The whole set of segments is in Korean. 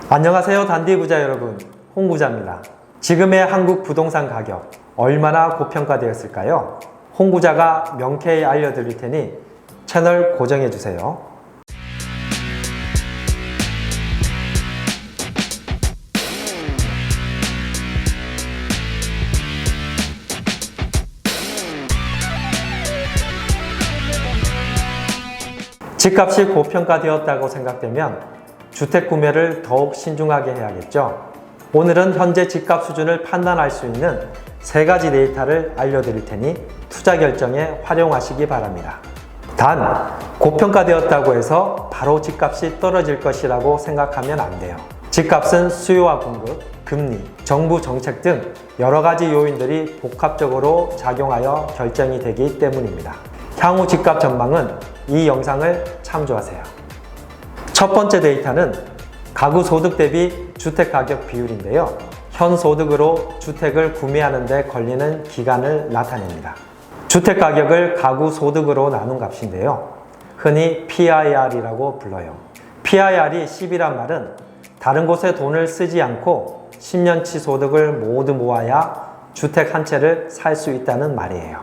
안녕하세요 단디부자 여러분, 홍부자입니다. 지금의 한국 부동산 가격 얼마나 고평가되었을까요? 홍부자가 명쾌히 알려드릴 테니 채널 고정해주세요. 집값이 고평가되었다고 생각되면 주택 구매를 더욱 신중하게 해야겠죠. 오늘은 현재 집값 수준을 판단할 수 있는 3가지 데이터를 알려드릴 테니 투자 결정에 활용하시기 바랍니다. 단, 고평가되었다고 해서 바로 집값이 떨어질 것이라고 생각하면 안 돼요. 집값은 수요와 공급, 금리, 정부 정책 등 여러 가지 요인들이 복합적으로 작용하여 결정이 되기 때문입니다. 향후 집값 전망은 이 영상을 참조하세요. 첫 번째 데이터는 가구 소득 대비 주택 가격 비율인데요. 현 소득으로 주택을 구매하는 데 걸리는 기간을 나타냅니다. 주택 가격을 가구 소득으로 나눈 값인데요. 흔히 PIR이라고 불러요. PIR이 10이란 말은 다른 곳에 돈을 쓰지 않고 10년치 소득을 모두 모아야 주택 한 채를 살 수 있다는 말이에요.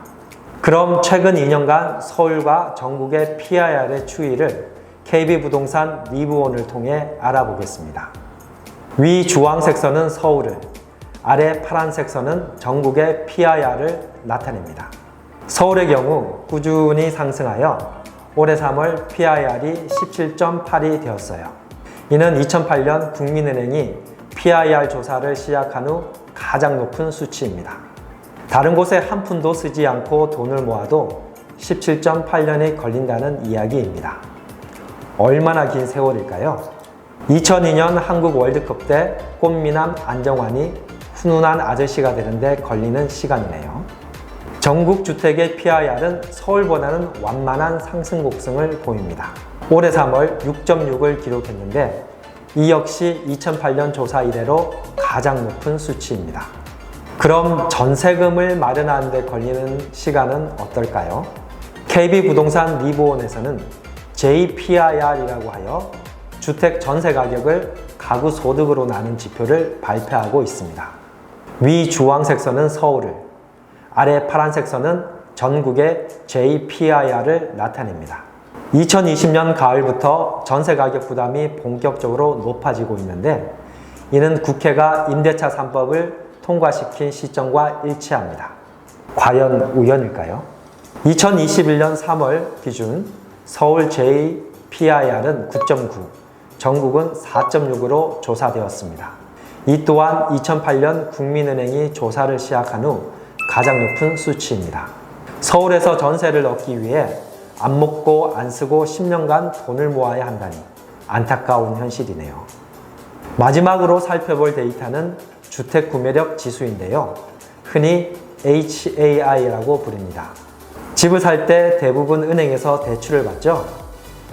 그럼 최근 2년간 서울과 전국의 PIR의 추이를 KB부동산 리브온을 통해 알아보겠습니다. 위 주황색 선은 서울을, 아래 파란색 선은 전국의 PIR을 나타냅니다. 서울의 경우 꾸준히 상승하여 올해 3월 PIR이 17.8이 되었어요. 이는 2008년 국민은행이 PIR 조사를 시작한 후 가장 높은 수치입니다. 다른 곳에 한 푼도 쓰지 않고 돈을 모아도 17.8년이 걸린다는 이야기입니다. 얼마나 긴 세월일까요? 2002년 한국 월드컵 때 꽃미남 안정환이 훈훈한 아저씨가 되는데 걸리는 시간이네요. 전국 주택의 PIR은 서울보다는 완만한 상승 곡선을 보입니다. 올해 3월 6.6을 기록했는데 이 역시 2008년 조사 이래로 가장 높은 수치입니다. 그럼 전세금을 마련하는 데 걸리는 시간은 어떨까요? KB부동산 리브온에서는 JPIR이라고 하여 주택 전세 가격을 가구 소득으로 나눈 지표를 발표하고 있습니다. 위 주황색 선은 서울을, 아래 파란색 선은 전국의 JPIR을 나타냅니다. 2020년 가을부터 전세 가격 부담이 본격적으로 높아지고 있는데 이는 국회가 임대차 3법을 통과시킨 시점과 일치합니다. 과연 우연일까요? 2021년 3월 기준 서울 JPIR은 9.9, 전국은 4.6으로 조사되었습니다. 이 또한 2008년 국민은행이 조사를 시작한 후 가장 높은 수치입니다. 서울에서 전세를 얻기 위해 안 먹고 안 쓰고 10년간 돈을 모아야 한다니 안타까운 현실이네요. 마지막으로 살펴볼 데이터는 주택 구매력 지수인데요. 흔히 HAI라고 부릅니다. 집을 살 때 대부분 은행에서 대출을 받죠.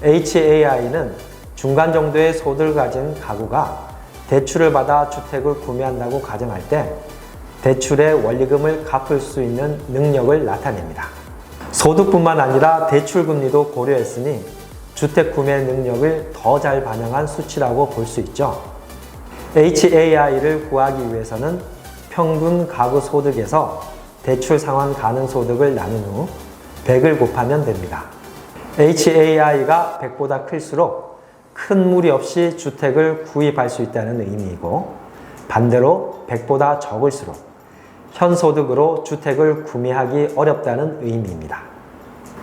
HAI는 중간 정도의 소득을 가진 가구가 대출을 받아 주택을 구매한다고 가정할 때 대출의 원리금을 갚을 수 있는 능력을 나타냅니다. 소득뿐만 아니라 대출 금리도 고려했으니 주택 구매 능력을 더 잘 반영한 수치라고 볼 수 있죠. HAI를 구하기 위해서는 평균 가구 소득에서 대출 상환 가능 소득을 나눈 후 100을 곱하면 됩니다. HAI가 100보다 클수록 큰 무리 없이 주택을 구입할 수 있다는 의미이고 반대로 100보다 적을수록 현 소득으로 주택을 구매하기 어렵다는 의미입니다.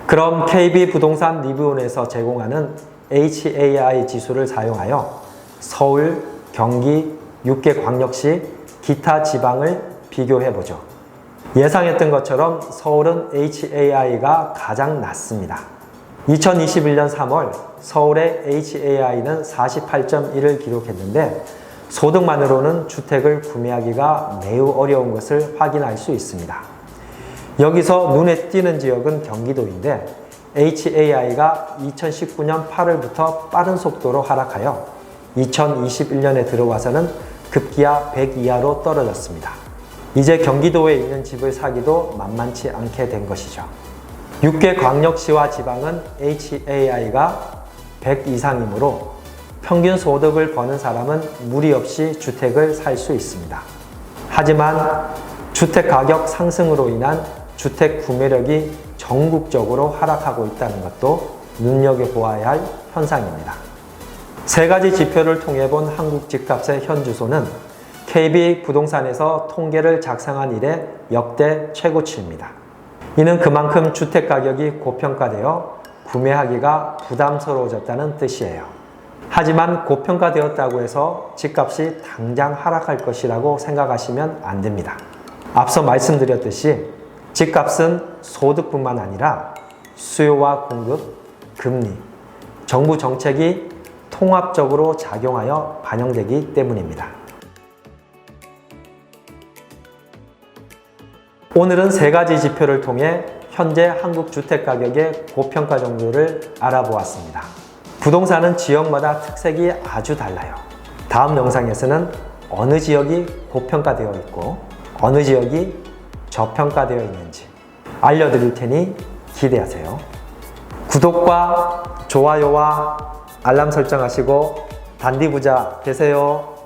그럼 KB부동산 리브온에서 제공하는 HAI 지수를 사용하여 서울, 경기, 6개 광역시, 기타 지방을 비교해보죠. 예상했던 것처럼 서울은 HAI가 가장 낮습니다. 2021년 3월 서울의 HAI는 48.1을 기록했는데 소득만으로는 주택을 구매하기가 매우 어려운 것을 확인할 수 있습니다. 여기서 눈에 띄는 지역은 경기도인데 HAI가 2019년 8월부터 빠른 속도로 하락하여 2021년에 들어와서는 급기야 100 이하로 떨어졌습니다. 이제 경기도에 있는 집을 사기도 만만치 않게 된 것이죠. 6개 광역시와 지방은 HAI가 100 이상이므로 평균 소득을 버는 사람은 무리 없이 주택을 살 수 있습니다. 하지만 주택 가격 상승으로 인한 주택 구매력이 전국적으로 하락하고 있다는 것도 눈여겨보아야 할 현상입니다. 세 가지 지표를 통해 본 한국 집값의 현 주소는 KB 부동산에서 통계를 작성한 이래 역대 최고치입니다. 이는 그만큼 주택 가격이 고평가되어 구매하기가 부담스러워졌다는 뜻이에요. 하지만 고평가되었다고 해서 집값이 당장 하락할 것이라고 생각하시면 안 됩니다. 앞서 말씀드렸듯이 집값은 소득뿐만 아니라 수요와 공급, 금리, 정부 정책이 통합적으로 작용하여 반영되기 때문입니다. 오늘은 세 가지 지표를 통해 현재 한국 주택 가격의 고평가 정도를 알아보았습니다. 부동산은 지역마다 특색이 아주 달라요. 다음 영상에서는 어느 지역이 고평가되어 있고 어느 지역이 저평가되어 있는지 알려드릴 테니 기대하세요. 구독과 좋아요와 알람 설정하시고 단디부자 되세요.